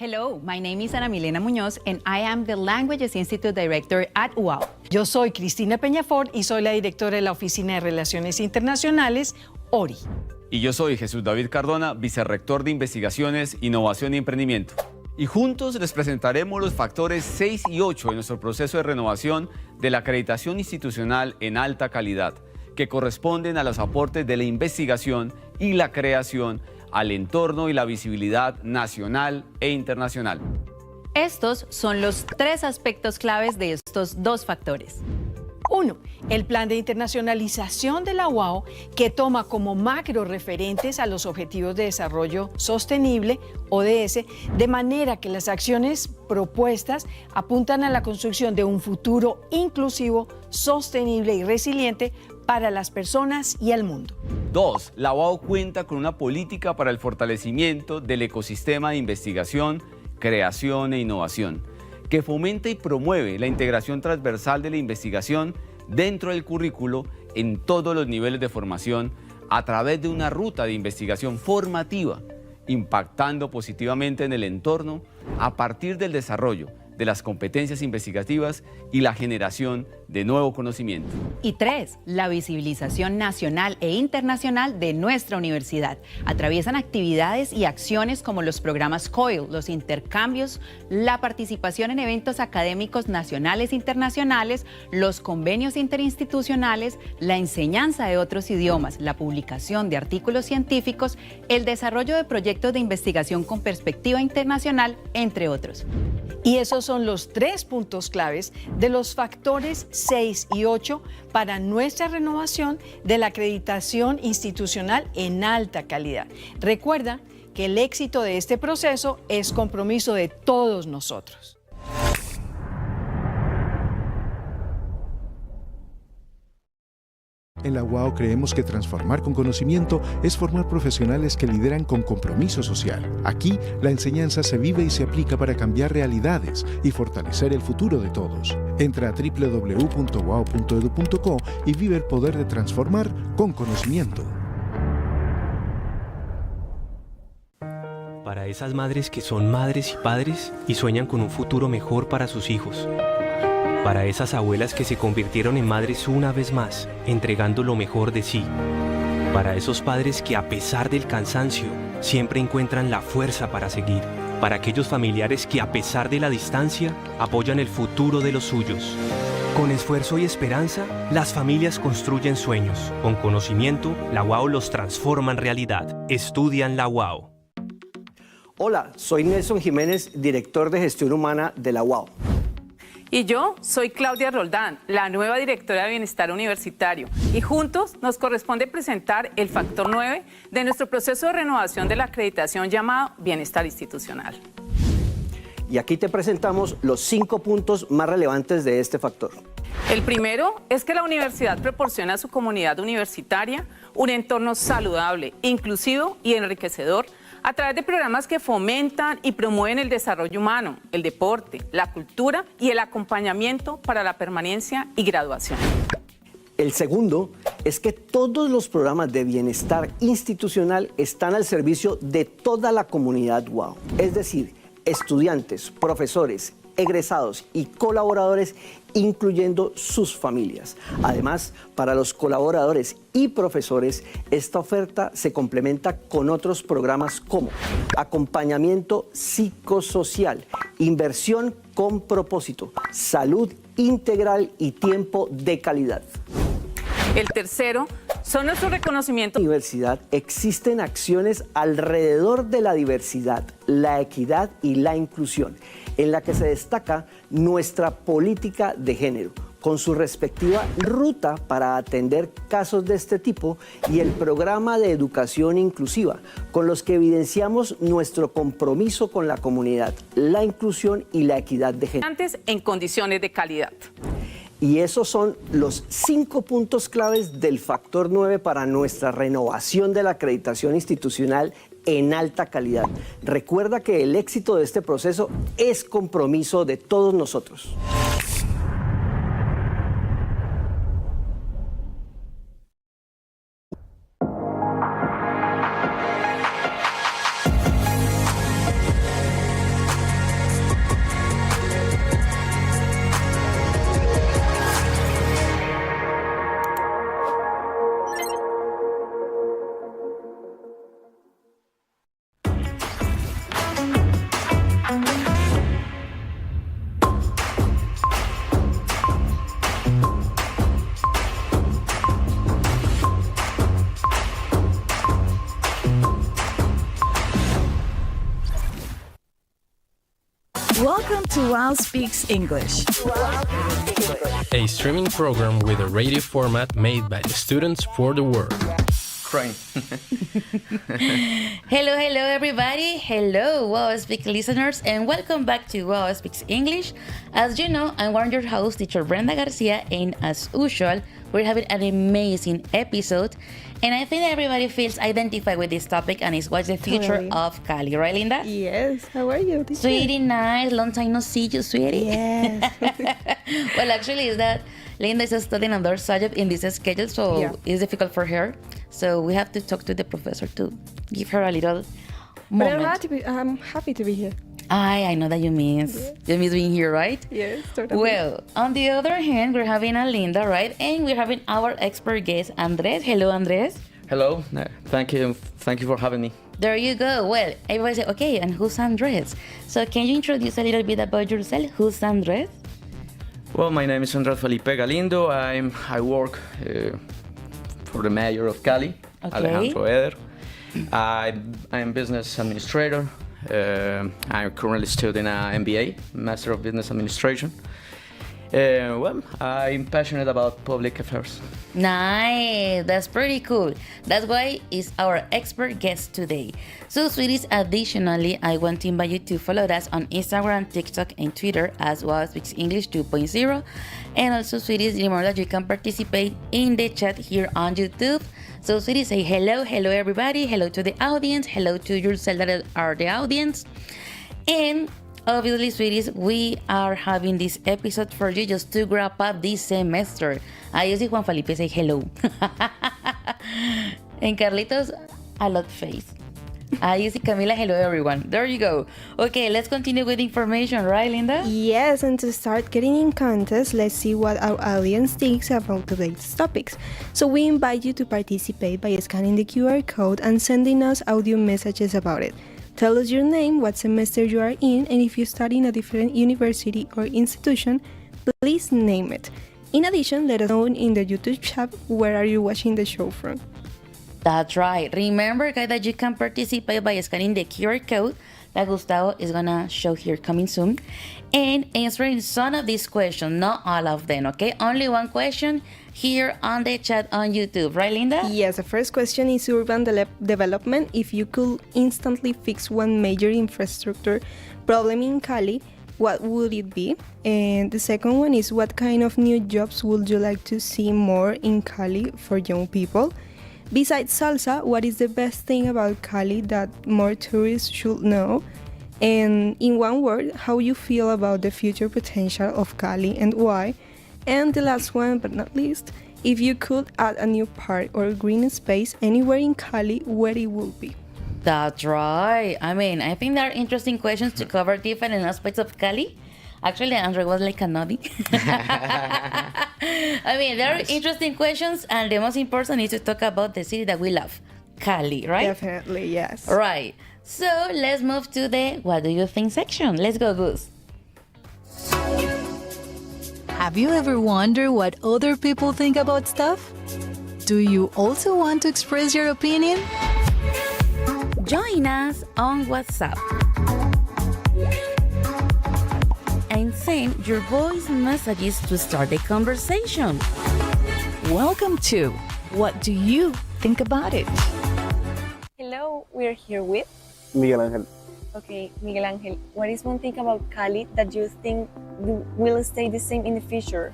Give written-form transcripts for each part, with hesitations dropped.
Hello, my name is Ana Milena Muñoz and I am the Languages Institute Director at UAO. Yo soy Cristina Peñafort y soy la directora de la Oficina de Relaciones Internacionales, ORI. Y yo soy Jesús David Cardona, vicerrector de Investigaciones, Innovación y Emprendimiento. Y juntos les presentaremos los factores 6 y 8 de nuestro proceso de renovación de la acreditación institucional en alta calidad, que corresponden a los aportes de la investigación y la creación al entorno y la visibilidad nacional e internacional. Estos son los 3 aspectos claves de estos 2 factores. 1. El plan de internacionalización de la UAO, que toma como macro referentes a los Objetivos de Desarrollo Sostenible, ODS, de manera que las acciones propuestas apuntan a la construcción de un futuro inclusivo, sostenible y resiliente para las personas y el mundo. 2. La UAO cuenta con una política para el fortalecimiento del ecosistema de investigación, creación e innovación, que fomenta y promueve la integración transversal de la investigación dentro del currículo en todos los niveles de formación a través de una ruta de investigación formativa, impactando positivamente en el entorno a partir del desarrollo de las competencias investigativas y la generación de nuevo conocimiento. Y 3. La visibilización nacional e internacional de nuestra universidad. Atraviesan actividades y acciones como los programas COIL, los intercambios, la participación en eventos académicos nacionales e internacionales, los convenios interinstitucionales, la enseñanza de otros idiomas, la publicación de artículos científicos, el desarrollo de proyectos de investigación con perspectiva internacional, entre otros. Y esos son los 3 puntos claves de los factores 6 y 8 para nuestra renovación de la acreditación institucional en alta calidad. Recuerda que el éxito de este proceso es compromiso de todos nosotros. En la UAO creemos que transformar con conocimiento es formar profesionales que lideran con compromiso social. Aquí, la enseñanza se vive y se aplica para cambiar realidades y fortalecer el futuro de todos. Entra a www.uao.edu.co y vive el poder de transformar con conocimiento. Para esas madres que son madres y padres y sueñan con un futuro mejor para sus hijos. Para esas abuelas que se convirtieron en madres una vez más, entregando lo mejor de sí. Para esos padres que a pesar del cansancio, siempre encuentran la fuerza para seguir. Para aquellos familiares que a pesar de la distancia, apoyan el futuro de los suyos. Con esfuerzo y esperanza, las familias construyen sueños. Con conocimiento, la UAO los transforma en realidad. Estudian la UAO. Hola, soy Nelson Jiménez, director de Gestión Humana de la UAO. Y yo soy Claudia Roldán, la nueva directora de Bienestar Universitario. Y juntos nos corresponde presentar el factor 9 de nuestro proceso de renovación de la acreditación llamado Bienestar Institucional. Y aquí te presentamos los 5 puntos más relevantes de este factor. El primero es que la universidad proporciona a su comunidad universitaria un entorno saludable, inclusivo y enriquecedor a través de programas que fomentan y promueven el desarrollo humano, el deporte, la cultura y el acompañamiento para la permanencia y graduación. El segundo es que todos los programas de bienestar institucional están al servicio de toda la comunidad UAO, es decir, estudiantes, profesores, egresados y colaboradores, incluyendo sus familias. Además, para los colaboradores y profesores, esta oferta se complementa con otros programas como acompañamiento psicosocial, inversión con propósito, salud integral y tiempo de calidad. El tercero son nuestros reconocimientos. En la universidad existen acciones alrededor de la diversidad, la equidad y la inclusión, en la que se destaca nuestra política de género, con su respectiva ruta para atender casos de este tipo y el programa de educación inclusiva, con los que evidenciamos nuestro compromiso con la comunidad, la inclusión y la equidad de género. En condiciones de calidad. Y esos son los 5 puntos claves del factor 9 para nuestra renovación de la acreditación institucional en alta calidad. Recuerda que el éxito de este proceso es compromiso de todos nosotros. Welcome to UAO Speaks English, a streaming program with a radio format made by the students for the world. Hello, everybody. Hello, UAO Speaks listeners, and welcome back to UAO Speaks English. As you know, I'm one of your hosts, teacher Brenda Garcia, and as usual, we're having an amazing episode. And I think that everybody feels identified with this topic, and it's what's the future of Cali, right, Linda? Yes. How are you, teacher? Sweetie, nice. Long time no see you, sweetie. Yes. Well, actually, is that Linda is studying another subject in this schedule, so it's difficult for her. So we have to talk to the professor to give her a little moment. But I'm happy to be here. I know that you miss. Yes. You miss being here, right? Yes, totally. Well, on the other hand, we're having a Linda, right? And we're having our expert guest, Andres. Hello, Andres. Hello. Thank you for having me. There you go. Well, everybody say, okay, and who's Andres? So can you introduce a little bit about yourself? Who's Andres? Well, my name is Andres Felipe Galindo. I work for the mayor of Cali, Alejandro Eder. I'm business administrator. I'm currently studying an MBA, Master of Business Administration. Well, I'm passionate about public affairs. Nice, that's pretty cool. That's why he's our expert guest today. So, sweeties, additionally, I want to invite you to follow us on Instagram, TikTok, and Twitter as UAO Speaks English 2.0. And also, sweeties, remember that you can participate in the chat here on YouTube. So, sweeties, say hello, everybody. Hello to the audience. Hello to yourself that are the audience. And obviously, sweeties, we are having this episode for you just to wrap up this semester. I see Juan Felipe say hello. And Carlitos, a lot face. I see Camila, hello everyone. There you go. Okay, let's continue with information, right, Linda? Yes, and to start getting in context, let's see what our audience thinks about today's topics. So we invite you to participate by scanning the QR code and sending us audio messages about it. Tell us your name, what semester you are in, and if you study in a different university or institution, please name it. In addition, let us know in the YouTube chat where are you watching the show from. That's right. Remember, guys, that you can participate by scanning the QR code that Gustavo is gonna show here coming soon, and answering some of these questions, not all of them, okay? Only one question here on the chat on YouTube, right, Linda? Yes, the first question is urban development. If you could instantly fix one major infrastructure problem in Cali, what would it be? And the second one is what kind of new jobs would you like to see more in Cali for young people? Besides salsa, what is the best thing about Cali that more tourists should know? And in one word, how you feel about the future potential of Cali and why? And the last one, but not least, if you could add a new park or green space anywhere in Cali, where it would be? That's right. I mean, I think there are interesting questions to cover different aspects of Cali. Actually, Andrew was like a noddy. I mean, there are interesting questions, and the most important is to talk about the city that we love, Cali, right? Definitely, yes. Right. So let's move to the What Do You Think section. Let's go, Goose. Have you ever wondered what other people think about stuff? Do you also want to express your opinion? Join us on WhatsApp and send your voice messages to start the conversation. Welcome to What Do You Think About It? Hello, we're here with Miguel Ángel. Okay, Miguel Ángel, what is one thing about Cali that you think will stay the same in the future?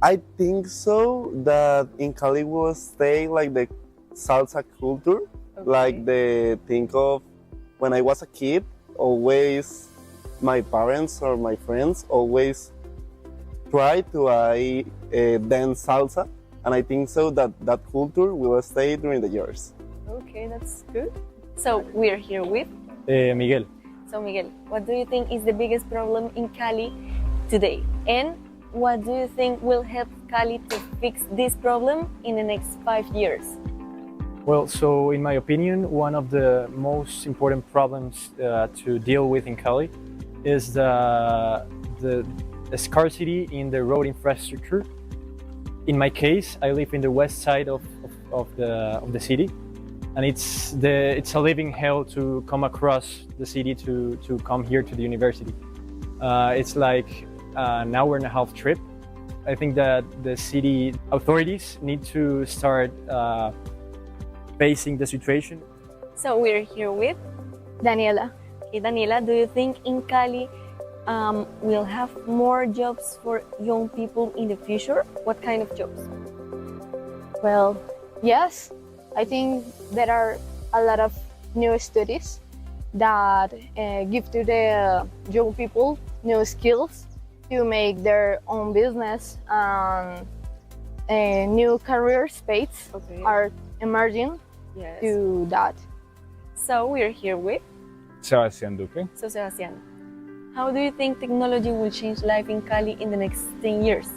I think so that in Cali will stay like the salsa culture, like the think of when I was a kid, always my parents or my friends always try to dance salsa, and I think so that culture will stay during the years. Okay, that's good. So we're here with Miguel. So Miguel, what do you think is the biggest problem in Cali today? And what do you think will help Cali to fix this problem in the next 5 years? Well, so in my opinion, one of the most important problems to deal with in Cali is the scarcity in the road infrastructure. In my case, I live in the west side of the city, and it's a living hell to come across the city to come here to the university. It's like an hour and a half trip. I think that the city authorities need to start facing the situation. So we're here with Daniela. Okay, Daniela, do you think in Cali we'll have more jobs for young people in the future? What kind of jobs? Well, yes, I think there are a lot of new studies that give to the young people new skills to make their own business. New career spaces are emerging to that. So we're here with Sebastián Duque. So Sebastián, how do you think technology will change life in Cali in the next 10 years?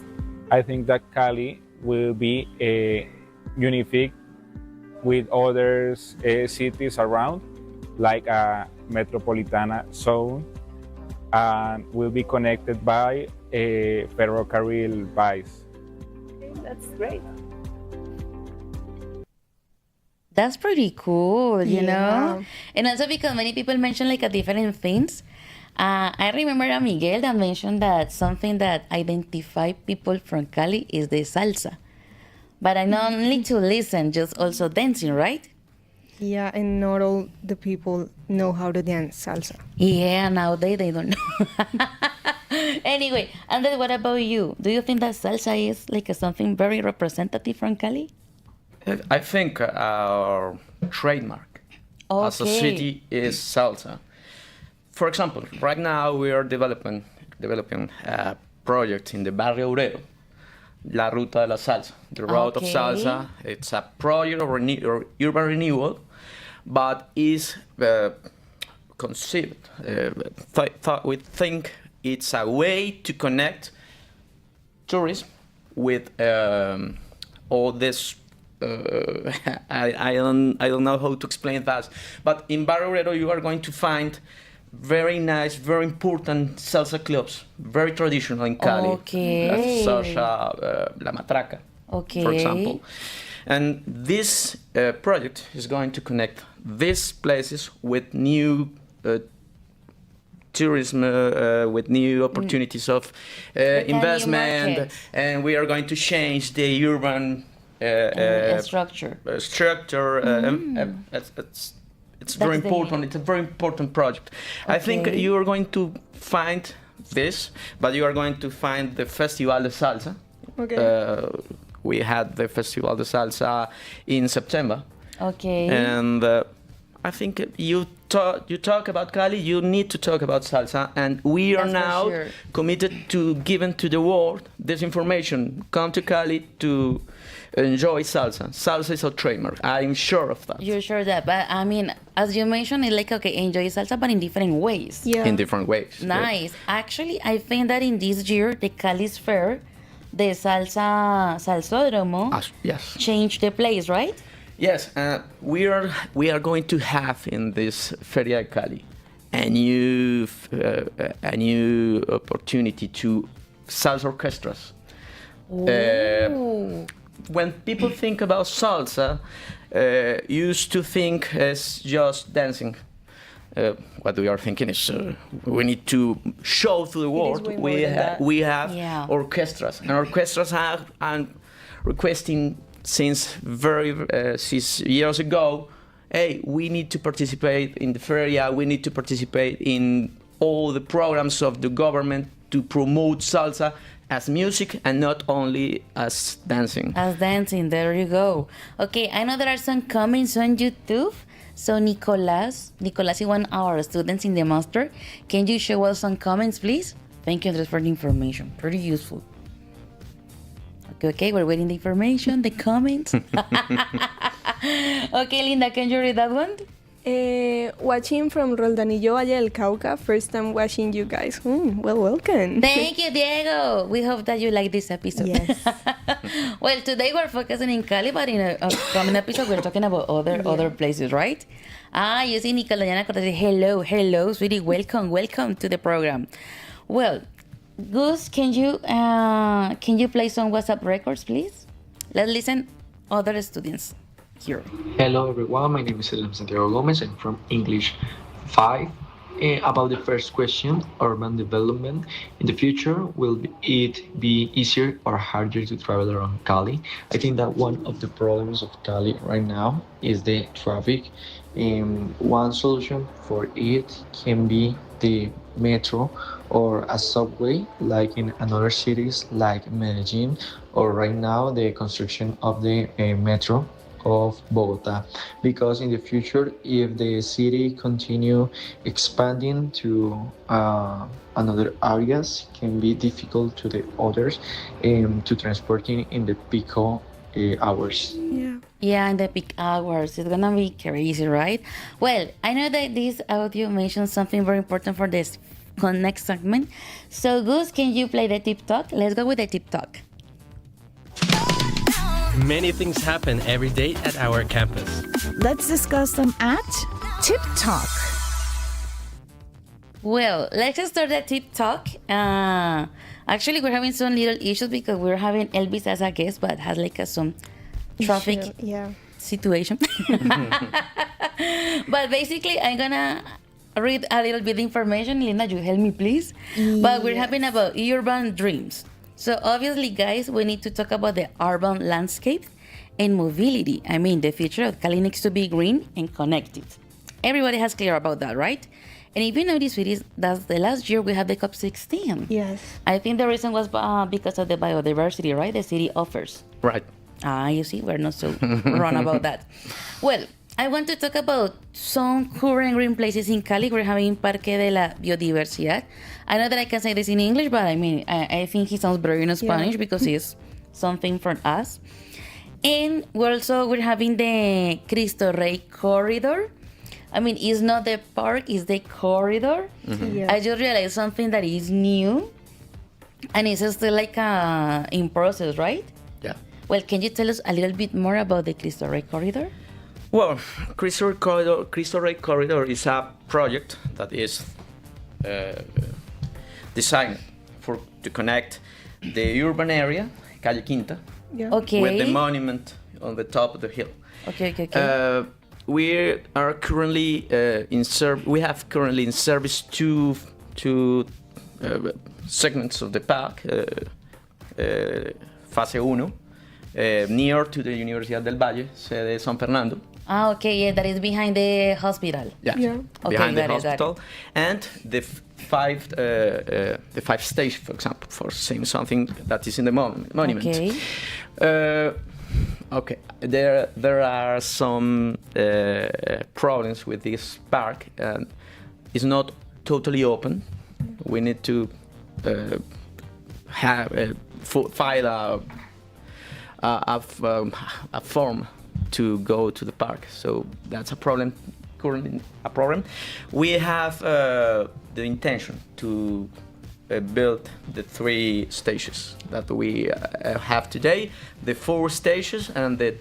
I think that Cali will be unified with other cities around, like a metropolitan zone, and will be connected by a ferrocarril bus. Okay, that's great. That's pretty cool, you know? And also because many people mention like a different things. I remember a Miguel that mentioned that something that identify people from Cali is the salsa. But I not only to listen, just also dancing, right? Yeah, and not all the people know how to dance salsa. Yeah, nowadays they don't know. Anyway, and then what about you? Do you think that salsa is like something very representative from Cali? I think our trademark as a city is salsa. For example, right now we are developing a project in the Barrio Obrero, La Ruta de la Salsa, the Route of Salsa. It's a project of urban renewal, but is conceived. We think it's a way to connect tourism with all this. I don't know how to explain that, but in Barrio Obrero you are going to find very nice, very important salsa clubs, very traditional in Cali, such as La Matraca, for example. And this project is going to connect these places with new tourism, with new opportunities of investment, and we are going to change the urban structure. It's very important. It's a very important project. I think you are going to find this, but you are going to find the Festival de Salsa. We had the Festival de Salsa in September. And I think you talk about Cali, you need to talk about salsa, and we are now committed to giving to the world this information. Come to Cali to enjoy salsa. Salsa is a trademark. I'm sure of that. You're sure of that, but I mean, as you mentioned, it's like enjoy salsa, but in different ways. In different ways. Nice. Actually, I think that in this year, the Cali's Fair, the Salsódromo, changed the place, right? Yes, we are going to have in this Feria de Cali a new opportunity to salsa orchestras. When people think about salsa, used to think as just dancing. What we are thinking is we need to show to the world we have orchestras, and orchestras are requesting since years ago, hey, we need to participate in the feria, we need to participate in all the programs of the government to promote salsa as music and not only as dancing. As dancing, there you go. Okay, I know there are some comments on YouTube. So Nicolas is one of our students in the master. Can you show us some comments, please? Thank you, Andres, for the information. Pretty useful. Okay, we're waiting the information, the comments. Okay, Linda, can you read that one? Watching from Roldanillo, Valle del Cauca. First time watching you guys. Well, welcome. Thank you, Diego. We hope that you like this episode. Yes. Well, today we're focusing in Cali, but in a coming episode we're talking about other places, right? You see Nicolaiana Cortez. Hello, sweetie. Welcome to the program. Well, Gus, can you play some WhatsApp records, please? Let's listen other students here. Hello everyone, my name is Elam Santiago Gomez. I'm from English 5. About the first question, urban development, in the future, will it be easier or harder to travel around Cali? I think that one of the problems of Cali right now is the traffic. One solution for it can be the metro or a subway, like in another cities like Medellin, or right now the construction of the metro of Bogota, because in the future, if the city continue expanding to another areas, can be difficult to the others to transporting in the pico hours. Yeah, in the peak hours, it's gonna be crazy, right? Well, I know that this audio mentions something very important for this next segment. So, Gus, can you play the tip talk? Let's go with the tip talk. Many things happen every day at our campus. Let's discuss them at Tip Talk. Well, let's start the tip talk. Actually, we're having some little issues because we're having Elvis as a guest, but has like some traffic situation. But basically, I'm gonna read a little bit of information. Linda, you help me, please. But we're having about urban dreams. So obviously, guys, we need to talk about the urban landscape and mobility. I mean, the future of Cali needs to be green and connected. Everybody has clear about that, right? And if you notice, that's the last year we had the COP16. Yes. I think the reason was because of the biodiversity, right? The city offers. Right. You see, we're not so wrong about that. Well, I want to talk about some current green places in Cali. We're having Parque de la Biodiversidad. I know that I can say this in English, but I mean, I think he sounds better in Spanish because it's something from us. And we're having the Cristo Rey corridor. I mean, it's not the park, it's the corridor. Mm-hmm. Yeah. I just realized something that is new and it's still like in process, right? Yeah. Well, can you tell us a little bit more about the Cristo Rey corridor? Well, Cristo Rey Corridor is a project that is designed to connect the urban area, Calle Quinta, with the monument on the top of the hill. Okay. We are currently we have currently in service two segments of the park, Fase 1, near to the Universidad del Valle, sede San Fernando. Okay, that is behind the hospital. Yeah. Okay, Behind the got hospital, and the five station, for example, for saying something that is in the monument. Okay. There are some problems with this park. It's not totally open. We need to file a form to go to the park. So that's a problem. Currently, a problem. We have the intention to build the 3 stages that we have today, the 4 stages, and the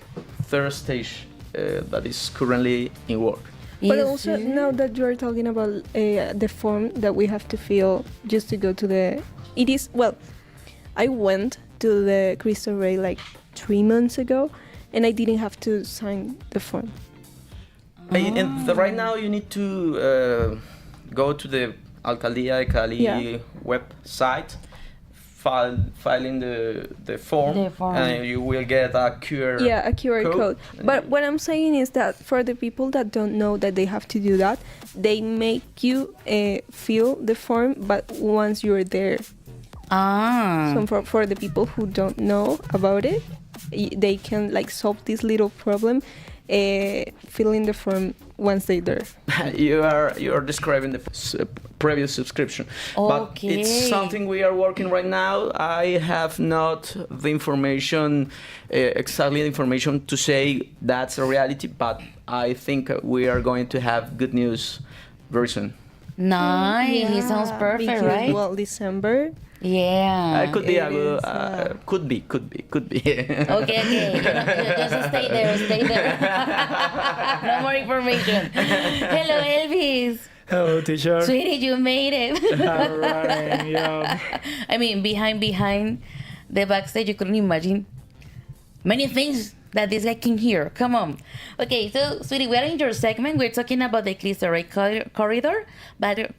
3rd stage that is currently in work. But also, now that you are talking about the form that we have to fill just to go to the... I went to the Cristo Rey like 3 months ago, and I didn't have to sign the form. Right now, you need to go to the Alcaldía de Cali website, fill in the form, and you will get a QR a QR code. But what I'm saying is that for the people that don't know that they have to do that, they make you fill the form, but once you're there. So for the people who don't know about it, they can like solve this little problem, filling the form once they're there. You are describing the previous subscription, but it's something we are working right now. I have not the information, exactly the information to say that's a reality, but I think we are going to have good news very soon. Nice, it sounds perfect, because, right? Well, December. Yeah. Could be a good, could be. Okay. Just stay there. No more information. Hello, Elvis. Hello, teacher. Sweetie, you made it. All right, yeah. I mean, behind the backstage, you couldn't imagine many things that this guy can hear. Come on. Okay, so sweetie, we are in your segment. We're talking about the Cristo-Rey corridor, but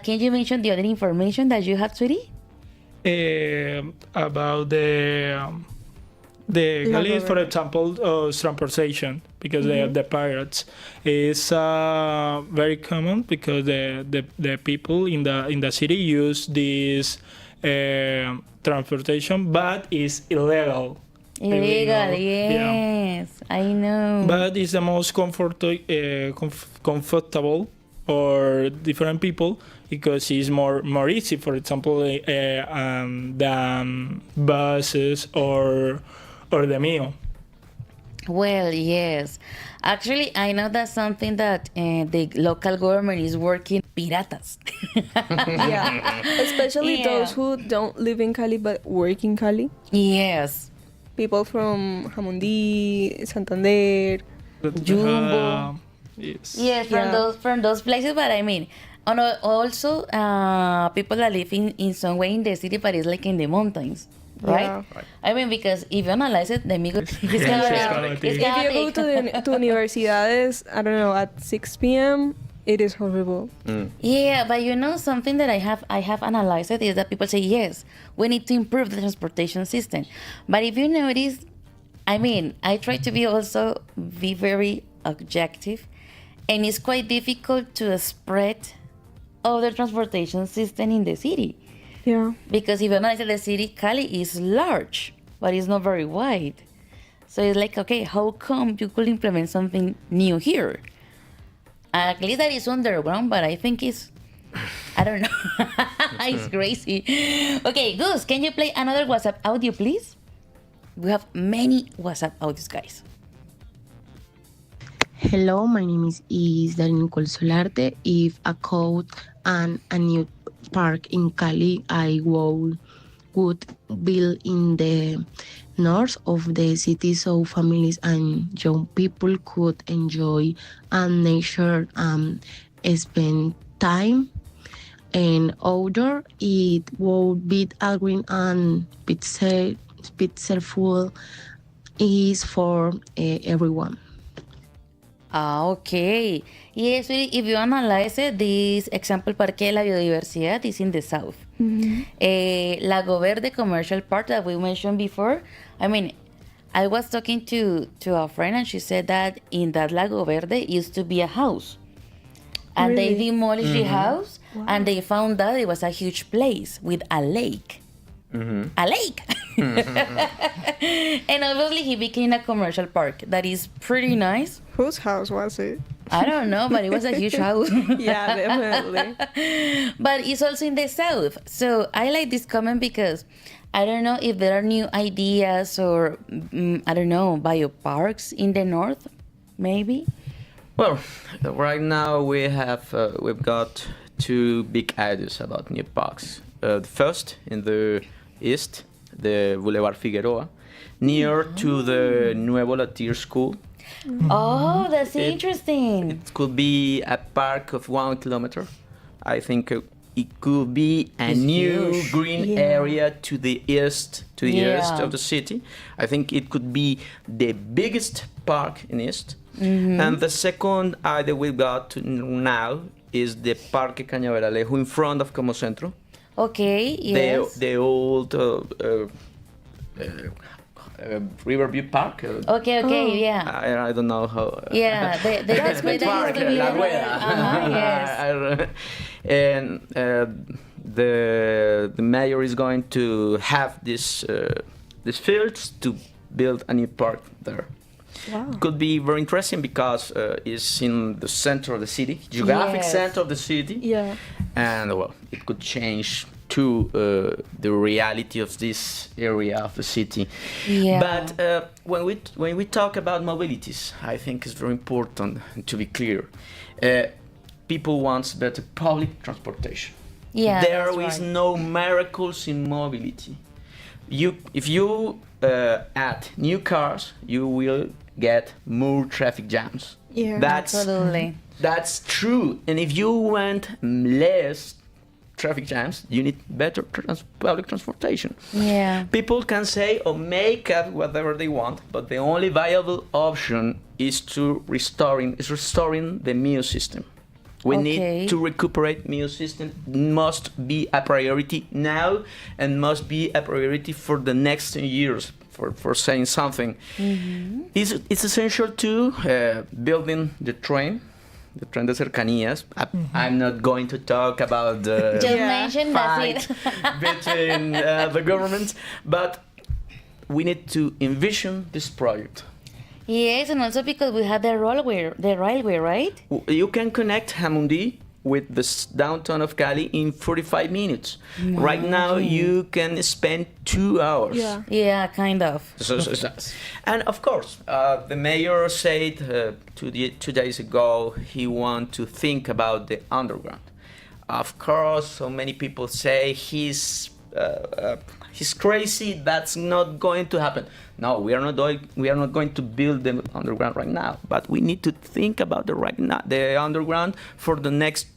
can you mention the other information that you have, sweetie? About the Cali, for example, transportation, because the pirates is very common because the people in the city use this transportation, but it's illegal. Illegal, yes, I know. But it's the most comfortable for different people because it's more easy. For example, than buses or the Mio. Well, yes. Actually, I know that's something that the local government is working piratas. Yeah, especially those who don't live in Cali but work in Cali. Yes. People from Jamundí, Santander, Jumbo. Yes. Yes, from those places, but I mean, also people that live in some way in the city, but it's like in the mountains. Right? Yeah. I mean, because if you analyze it, the Migos is If you go to universidades, I don't know, at 6 p.m., it is horrible. Yeah, but you know something that I have analyzed it is that people say yes, we need to improve the transportation system. But if you notice, I mean, I try to be very objective, and it's quite difficult to spread other transportation system in the city. Yeah. Because if you analyze the city, Cali is large, but it's not very wide. So it's like, okay, how come you could implement something new here? At least that is underground, but I think I don't know. It's crazy. Okay, Gus, can you play another WhatsApp audio, please? We have many WhatsApp audios, guys. Hello, my name is Darin Nicole Solarte. If a code and a new park in Cali, I would build in the north of the city so families and young people could enjoy nature and spend time. And outdoor, it would be a green and peaceful is for everyone. Okay. Yes, if you analyze it, this example Parque de la Biodiversidad is in the south. Lago Verde Commercial Park that we mentioned before. I mean, I was talking to a friend and she said that in that Lago Verde used to be a house. And they demolished the house and they found that it was a huge place with a lake. A lake! And obviously he became a commercial park that is pretty nice. Whose house was it? I don't know, but it was a huge house. Yeah, definitely. But it's also in the south. So I like this comment because I don't know if there are new ideas or, I don't know, bioparks in the north, maybe? Well, right now we've got two big ideas about new parks. The first in the east, the Boulevard Figueroa, near to the Nuevo Latir School. Oh, that's interesting. It could be a park of 1 kilometer. I think it could be a new huge. green area to the east, of the city. I think it could be the biggest park in east. And the second idea we got now is the Parque Cañaveralejo in front of Como Centro. Okay, yes. The old Riverview Park. Okay, yeah. I don't know how. Yeah, the park, La Rueda. Yes. And the mayor is going to have these fields to build a new park there. Wow. Could be very interesting because it's in the center of the city, geographic center of the city. Yeah. And well, it could change to the reality of this area of the city. Yeah. But when we talk about mobilities, I think it's very important to be clear. People want better public transportation. Yeah, There is no miracles in mobility. If you add new cars, you will get more traffic jams. Yeah, absolutely. That's true. And if you want less traffic jams, you need better public transportation. Yeah. People can say or make up whatever they want, but the only viable option is restoring the MIO system. We need to recuperate MIO system. Must be a priority now and must be a priority for the next 10 years. For saying something, it's essential to building the tren de cercanías. I'm not going to talk about the fight between the governments, but we need to envision this project. Yes, and also because we have the railway, right? You can connect Jamundí with the downtown of Cali in 45 minutes. Right now, you can spend 2 hours. Yeah, kind of. And of course, the mayor said 2 days ago he wants to think about the underground. Of course, so many people say he's crazy. That's not going to happen. No, we are not going to build the underground right now. But we need to think about the underground for the next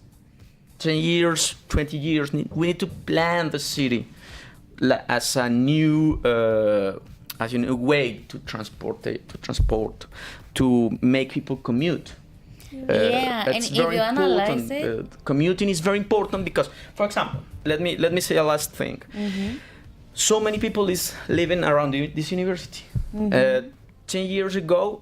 10 years, 20 years. We need to plan the city as a new way to transport, to make people commute. And if you analyze it, commuting is very important because, for example, let me say a last thing. So many people is living around this university. 10 years ago,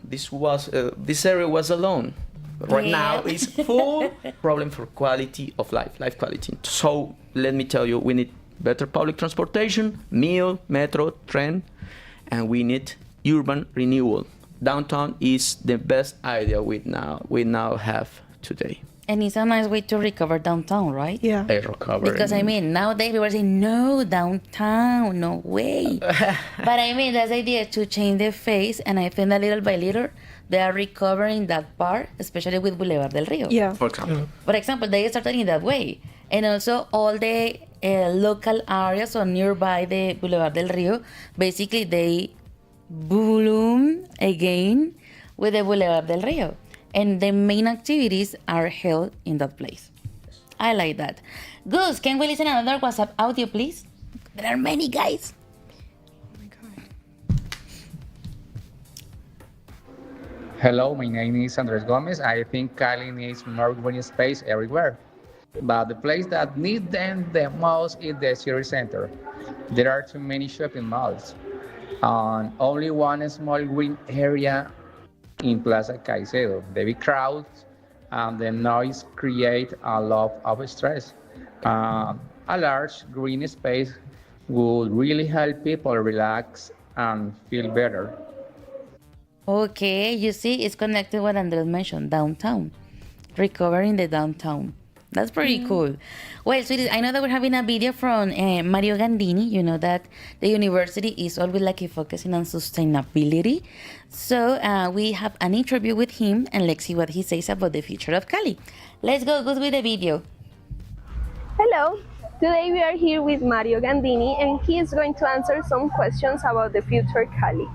this area was alone. Right now, it's full problem for quality of life quality. So let me tell you, we need better public transportation, MIO, metro, tren, and we need urban renewal. Downtown is the best idea we now have today. And it's a nice way to recover downtown, right? Yeah. Because nowadays people are saying, no, downtown, no way. But that's the idea, to change the face, and I think that little by little, they are recovering that part, especially with Boulevard del Rio. Yeah. For example, they started in that way. And also all the local areas or nearby the Boulevard del Rio, basically they bloom again with the Boulevard del Rio. And the main activities are held in that place. I like that. Gus, can we listen to another WhatsApp audio, please? There are many, guys. Hello, my name is Andres Gomez. I think Cali needs more green space everywhere. But the place that needs them the most is the city center. There are too many shopping malls. And only one small green area in Plaza Caicedo. The big crowds and the noise create a lot of stress. A large green space would really help people relax and feel better. Okay, you see, it's connected to what Andres mentioned, downtown. Recovering the downtown. That's pretty cool. Well, sweeties, I know that we're having a video from Mario Gandini. You know that the university is always focusing on sustainability. So we have an interview with him, and let's see what he says about the future of Cali. Let's go with the video. Hello. Today we are here with Mario Gandini, and he is going to answer some questions about the future Cali.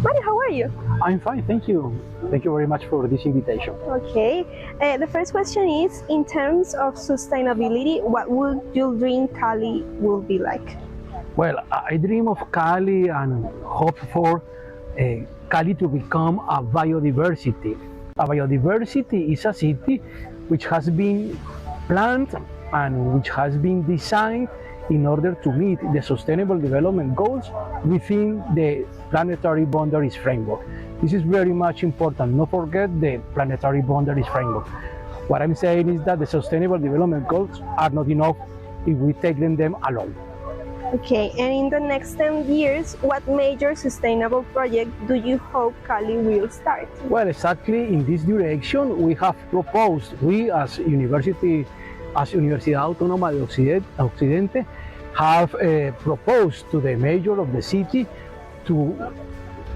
Mario, how are you? I'm fine, thank you. Thank you very much for this invitation. Okay. The first question is, in terms of sustainability, what would you dream Cali will be like? Well, I dream of Cali and hope for Cali to become a biodiversity. A biodiversity is a city which has been planned and which has been designed in order to meet the Sustainable Development Goals within the planetary boundaries framework. This is very much important. Don't forget the planetary boundaries framework. What I'm saying is that the Sustainable Development Goals are not enough if we take them alone. Okay, and in the next 10 years, what major sustainable project do you hope Cali will start? Well, exactly in this direction, we have proposed, we as Universidad Autónoma de Occidente have proposed to the mayor of the city to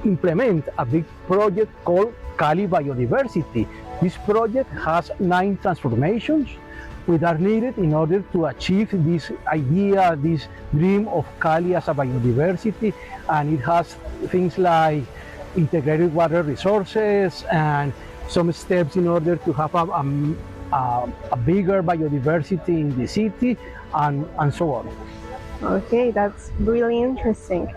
implement a big project called Cali Biodiversity. This project has 9 transformations which are needed in order to achieve this idea, this dream of Cali as a biodiversity, and it has things like integrated water resources and some steps in order to have a a bigger biodiversity in the city, and so on. Okay, that's really interesting.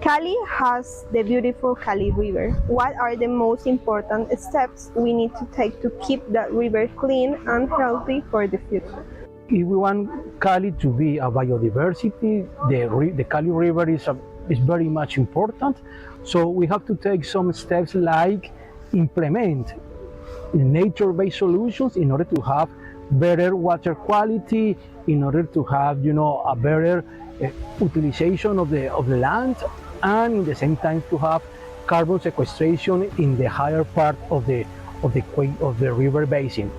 Cali has the beautiful Cali River. What are the most important steps we need to take to keep that river clean and healthy for the future? If we want Cali to be a biodiversity, the Cali River is very much important. So we have to take some steps like implement nature-based solutions in order to have better water quality, in order to have a better utilization of the land, and in the same time to have carbon sequestration in the higher part of the river basin.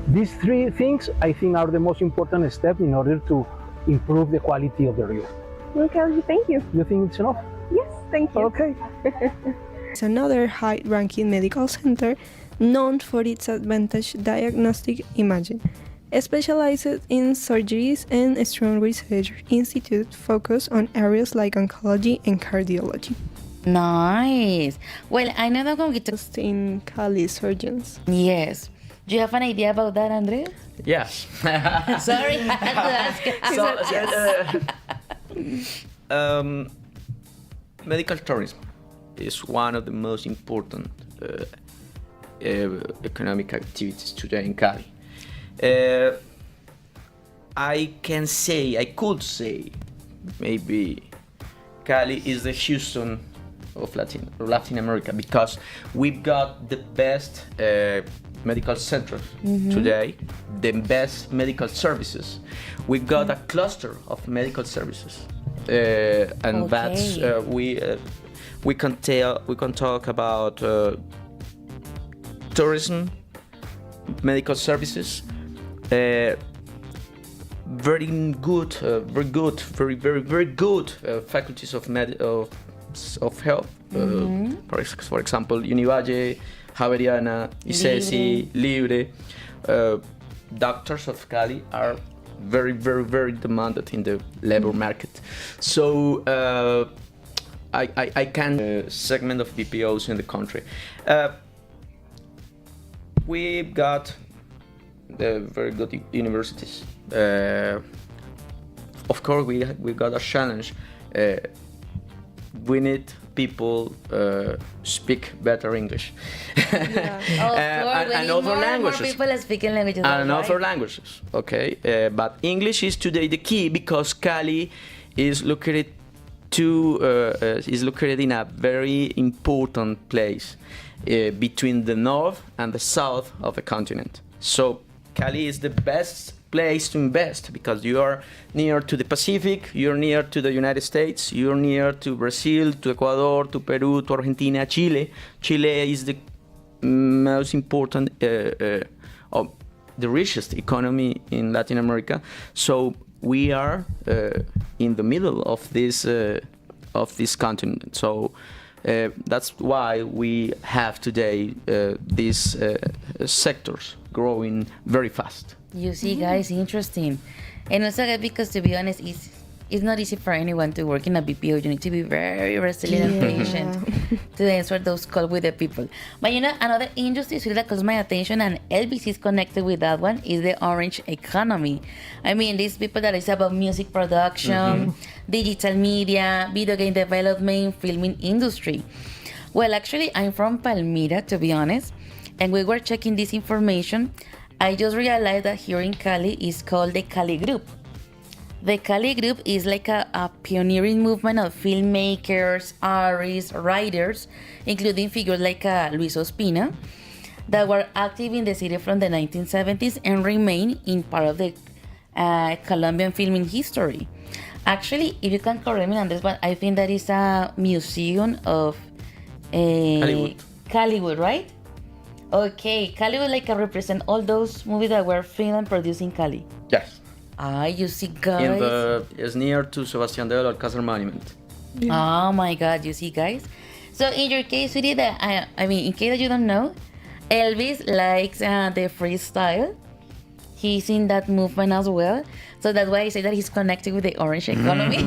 These three things, I think, are the most important steps in order to improve the quality of the river. Okay, thank you. You think it's enough? Yes, thank you. Okay. It's another high-ranking medical center known for its advanced diagnostic imaging, specialized in surgeries, and a strong research institute focused on areas like oncology and cardiology. Nice. Well, I know that when we talk in Cali surgeons. Yes. Do you have an idea about that, Andres? Yes. Sorry, I had to ask. Medical tourism is one of the most important economic activities today in Cali. I could say, maybe Cali is the Houston of Latin America, because we've got the best medical centers today, the best medical services. We've got a cluster of medical services, and that's we can talk about tourism, medical services, very good faculties of health. For example, Univalle, Javeriana, ICESI, Libre. Doctors of Cali are very demanded in the labor market. So I can segment of BPOs in the country. We've got very good universities. Of course, we got a challenge. We need people speak better English. and other languages. More people are speaking languages. And other languages. Okay, but English is today the key, because Cali is located in a very important place between the north and the south of the continent. So Cali is the best place to invest, because you are near to the Pacific, you're near to the United States, you're near to Brazil, to Ecuador, to Peru, to Argentina, Chile. Chile is the most important, the richest economy in Latin America. So we are in the middle of this continent. So that's why we have today these sectors growing very fast. You see, guys, interesting. And also because, to be honest, it's not easy for anyone to work in a BPO. You need to be very resilient and patient to answer those calls with the people. But another industry that calls my attention, and Elvis is connected with that one, is the orange economy. I mean, these people that is about music production, digital media, video game development, filming industry. Well, actually, I'm from Palmira, to be honest, and we were checking this information. I just realized that here in Cali is called the Cali Group. The Cali Group is like a pioneering movement of filmmakers, artists, writers, including figures like Luis Ospina, that were active in the city from the 1970s and remain in part of the Colombian filming history. Actually, if you can correct me on this one, I think that is a museum of Hollywood, right? Okay, Cali would represent all those movies that were filmed and produced in Cali. Yes. You see, guys. It's near to Sebastián del Alcázar Monument. Oh my God, you see, guys. So in your case, we did that. I mean, in case that you don't know, Elvis likes the freestyle. He's in that movement as well. So that's why I say that he's connected with the orange economy.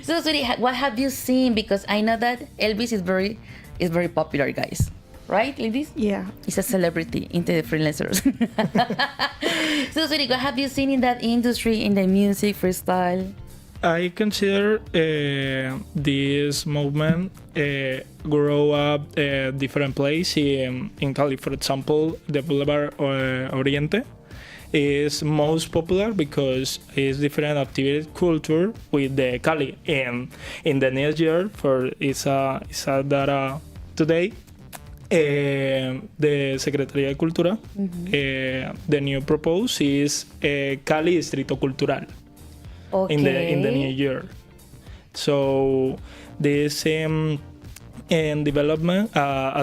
So, sweetie, what have you seen? Because I know that Elvis is very popular, guys. right, ladies? Yeah. It's a celebrity into the freelancers. So, sweetie, what have you seen in that industry, in the music, freestyle? I consider this movement grow up different place in Cali. For example, the Boulevard Oriente is most popular because it's different activity culture with the Cali. And in the next year, for it's a data today, the Secretaría de Cultura, the new propose is Cali Distrito Cultural. Okay. In the new year. So this and development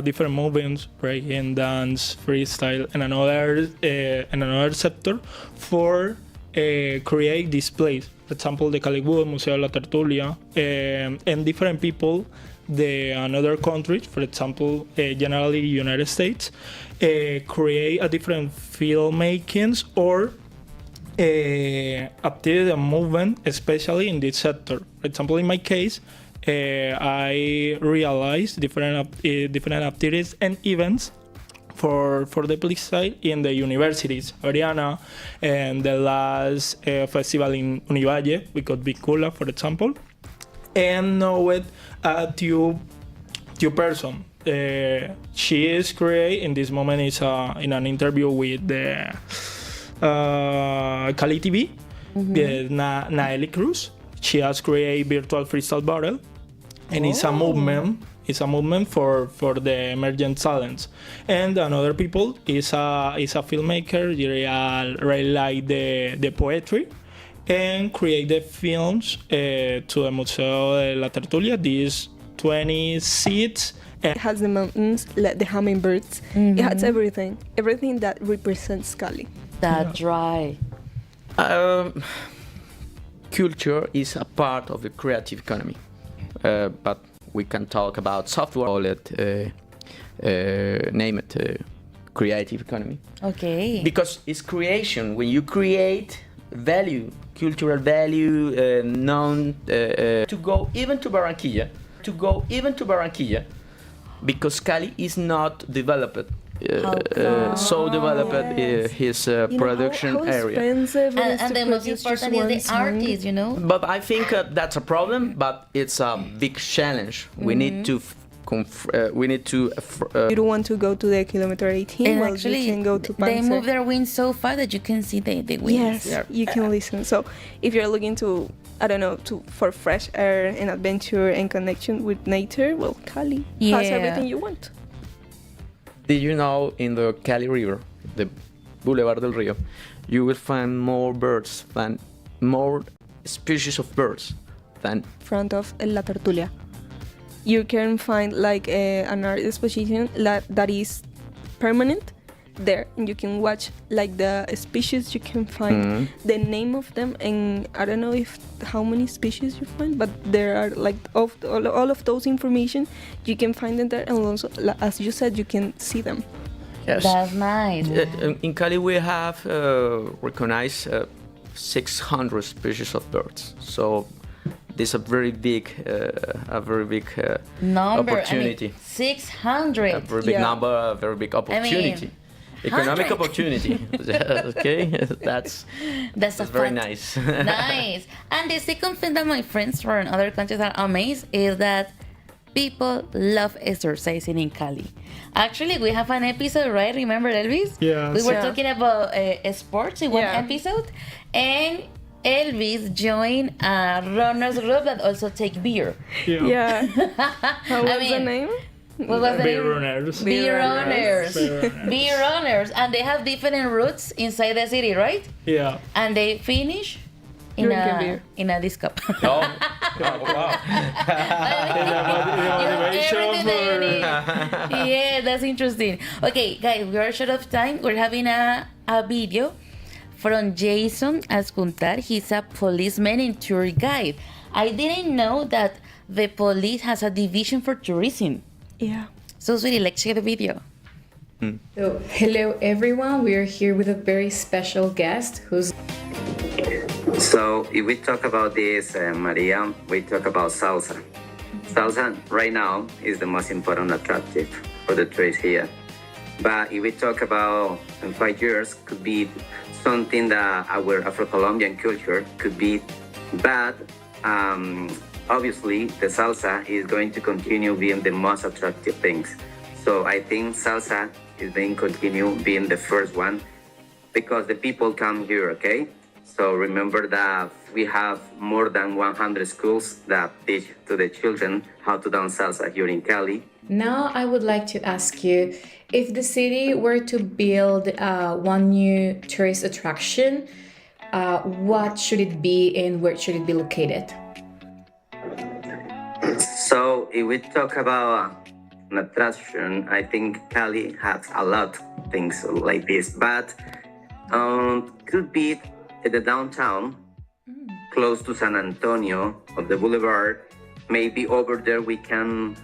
different movements, breaking, dance, freestyle, and another sector for create displays. For example, the Cali Wood, Museo de la Tertulia, and different people, the another countries, for example, generally United States, create a different filmmakings or activity and movement, especially in this sector. For example, in my case, I realized different activities and events for the police side in the universities, Ariana, and the last festival in Univalle, we got Vicula, for example, and know it two person. She is create in this moment is in an interview with the Cali TV, Naeli Cruz. She has created virtual freestyle battle, and it's a movement. It's a movement for the emergent talents. And another people is a filmmaker. Really like the poetry, and create the films to the Museo de la Tertulia. These 20 seats. It has the mountains, like the hummingbirds. It has everything that represents Cali. That's right. Culture is a part of the creative economy, but we can talk about software, call it, name it, creative economy. Okay. Because it's creation. When you create value, cultural value, to go even to Barranquilla, because Cali is not developed. So developed his production how area. And the most important is the artist, But I think that's a problem, but it's a big challenge. We need to you don't want to go to the kilometer 18, and well, actually, you can go to they Panzer. move their wings so far that you can see the wings. Yes, you can listen. So if you're looking to, I don't know, for fresh air and adventure and connection with nature, well, Cali has everything you want. Did you know in the Cali River, the Boulevard del Rio, you will find more species of birds than front of La Tertulia. You can find like an art exposition that is permanent there, and you can watch like the species you can find, the name of them, and I don't know how many species you find, but there are like all of those information you can find them there, and also, as you said, you can see them. Yes. That's nice. In Cali we have recognized 600 species of birds. So this is a very big number, opportunity. I mean, 600. A very big number, a very big opportunity. Economic opportunity. Okay, that's very nice. Nice. And the second thing that my friends from other countries are amazed is that people love exercising in Cali. Actually, we have an episode, right? Remember, Elvis? Yes. We were talking about sports in one episode, and Elvis joined a runners group that also take beer. Yeah. How was the name? What was the name? Runners. Beer runners. Beer runners. And they have different routes inside the city, right? Yeah. And they finish in a disc cup. Oh, wow. Yeah, that's interesting. Okay, guys, we are short of time. We're having a video from Jason Ascuntar. He's a policeman and tour guide. I didn't know that the police has a division for tourism. Yeah. So, sweetie, let's check the video. So, hello everyone. We are here with a very special guest who's... So, if we talk about this, Maria, we talk about salsa. Salsa right now is the most important attractive for the tourists here. But if we talk about in 5 years, could be something that our Afro-Colombian culture could be bad. Obviously, the salsa is going to continue being the most attractive things. So I think salsa is being continue being the first one because the people come here, okay? So remember that we have more than 100 schools that teach to the children how to dance salsa here in Cali. Now I would like to ask you, if the city were to build one new tourist attraction, what should it be and where should it be located? So if we talk about an attraction, I think Cali has a lot of things like this, but could be at the downtown, close to San Antonio of the boulevard. Maybe over there we can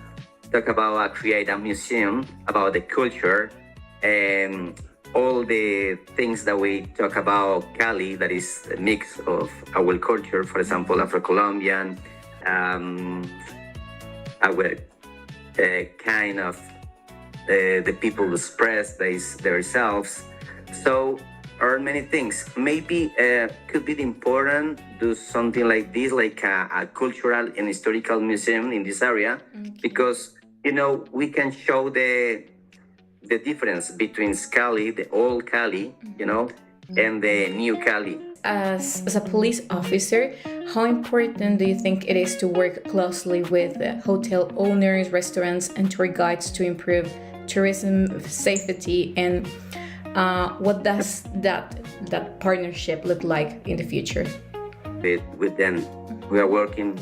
talk about create a museum about the culture and all the things that we talk about Cali, that is a mix of our culture, for example, Afro-Colombian, our kind of the people express themselves. So are many things. Maybe could be important do something like this, like a cultural and historical museum in this area, because we can show the difference between Cali, the old Cali, and the new Cali. As a police officer, how important do you think it is to work closely with hotel owners, restaurants, and tour guides to improve tourism safety? And what does that partnership look like in the future? With them, we are working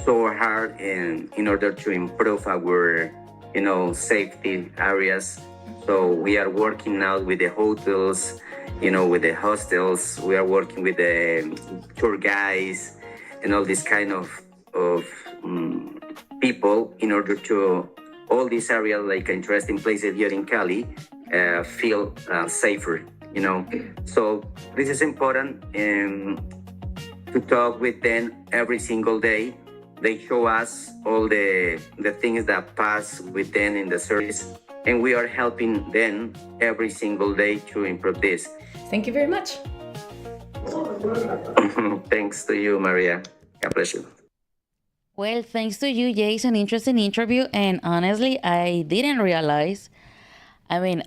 so hard in order to improve our, safety areas. So we are working now with the hotels, with the hostels. We are working with the tour guides and all this kind of people in order to all these areas, like interesting places here in Cali, feel safer. So this is important to talk with them every single day. They show us all the things that pass with them in the service, and we are helping them every single day to improve this. Thank you very much. Thanks to you, Maria. God bless you. Well, thanks to you, Jason. Interesting interview. And honestly, I didn't realize,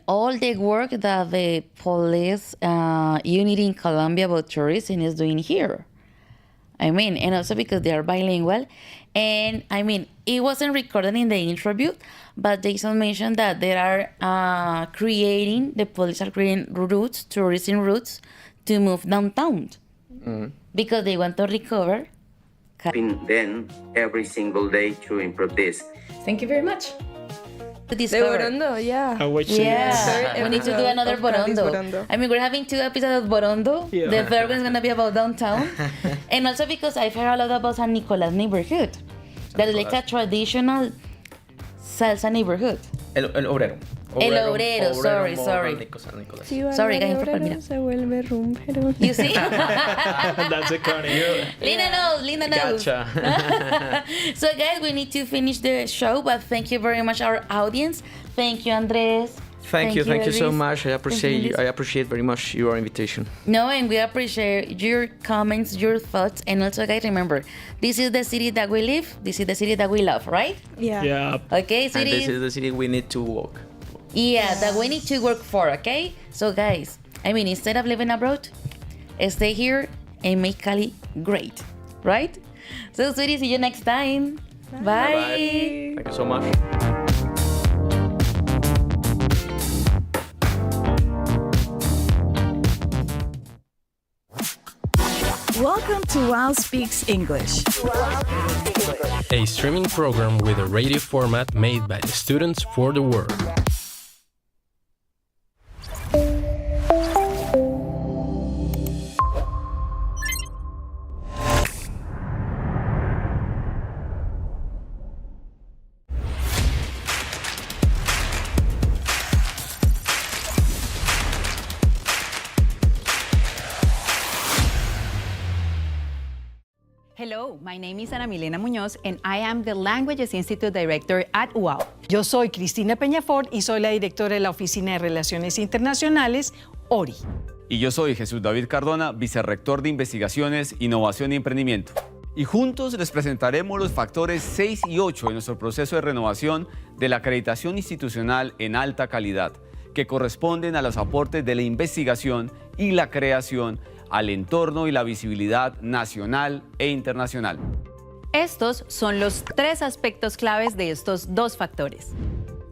all the work that the police unit in Colombia about tourism is doing here. And also because they are bilingual. And it wasn't recorded in the interview, but Jason mentioned that they are the police are creating routes, tourism routes, to move downtown. Because they want to recover. Then every single day to improve this. Thank you very much. The Borondo, yeah. We need to do another Borondo. We're having 2 episodes of Borondo. Yeah. The third one is going to be about downtown. And also because I've heard a lot about San Nicolas neighborhood. That is like a traditional salsa neighborhood. El Obrero. El Obrero, sorry. Sorry, guys, for me. Se vuelve rumbero. You see? That's a corny. Linda knows. Gotcha. So, guys, we need to finish the show, but thank you very much, our audience. Thank you, Andres. Thank you so much. I appreciate very much your invitation. No, and we appreciate your comments, your thoughts, and also, guys, remember, this is the city that we live. This is the city that we love, right? Yeah. Okay, And this is the city we need to walk. Yeah, that we need to work for, okay? So, guys, instead of living abroad, stay here and make Cali great, right? So, sweetie, see you next time. Bye. Thank you so much. Welcome to WOW Speaks English. A streaming program with a radio format made by the students for the world. Hello, my name is Ana Milena Muñoz and I am the Languages Institute Director at UAO. Yo soy Cristina Peñafort y soy la directora de la Oficina de Relaciones Internacionales, ORI. Y yo soy Jesús David Cardona, vicerrector de Investigaciones, Innovación y Emprendimiento. Y juntos les presentaremos los factores 6 y 8 de nuestro proceso de renovación de la acreditación institucional en alta calidad, que corresponden a los aportes de la investigación y la creación al entorno y la visibilidad nacional e internacional. Estos son los 3 aspectos claves de estos 2 factores.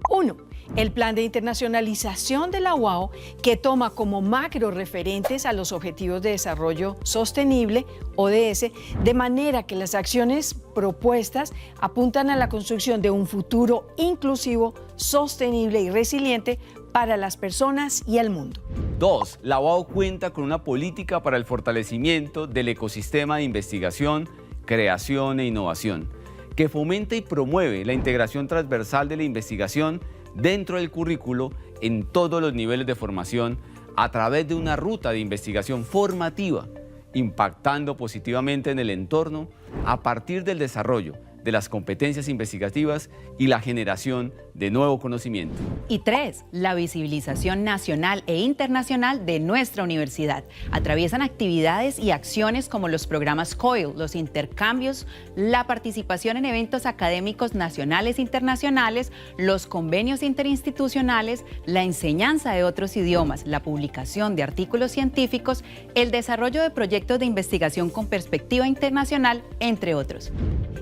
1. El plan de internacionalización de la UAO, que toma como macro referentes a los Objetivos de Desarrollo Sostenible, ODS, de manera que las acciones propuestas apuntan a la construcción de un futuro inclusivo, sostenible y resiliente para las personas y el mundo. 2. La UAO cuenta con una política para el fortalecimiento del ecosistema de investigación, creación e innovación, que fomenta y promueve la integración transversal de la investigación dentro del currículo en todos los niveles de formación a través de una ruta de investigación formativa, impactando positivamente en el entorno a partir del desarrollo de las competencias investigativas y la generación de nuevo conocimiento. Y 3, la visibilización nacional e internacional de nuestra universidad. Atraviesan actividades y acciones como los programas COIL, los intercambios, la participación en eventos académicos nacionales e internacionales, los convenios interinstitucionales, la enseñanza de otros idiomas, la publicación de artículos científicos, el desarrollo de proyectos de investigación con perspectiva internacional, entre otros.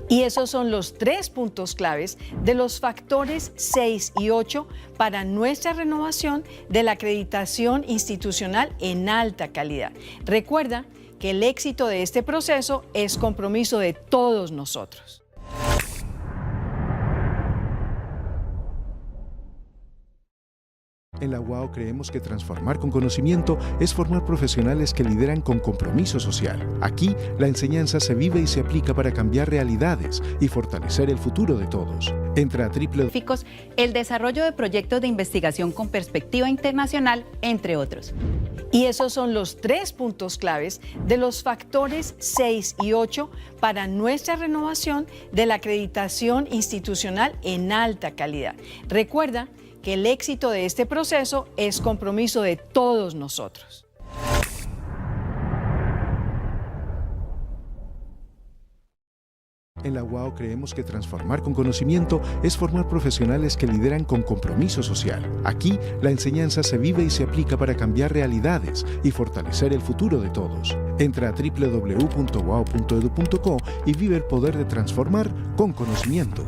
Y esos son los 3 puntos claves de los factores 6 y 8 para nuestra renovación de la acreditación institucional en alta calidad. Recuerda que el éxito de este proceso es compromiso de todos nosotros. En la UAO creemos que transformar con conocimiento es formar profesionales que lideran con compromiso social. Aquí, la enseñanza se vive y se aplica para cambiar realidades y fortalecer el futuro de todos. Entra a el desarrollo de proyectos de investigación con perspectiva internacional, entre otros. Y esos son los 3 puntos claves de los factores 6 y 8 para nuestra renovación de la acreditación institucional en alta calidad. Recuerda que el éxito de este proceso es compromiso de todos nosotros. En la UAO creemos que transformar con conocimiento es formar profesionales que lideran con compromiso social. Aquí, la enseñanza se vive y se aplica para cambiar realidades y fortalecer el futuro de todos. Entra a www.uao.edu.co y vive el poder de transformar con conocimiento.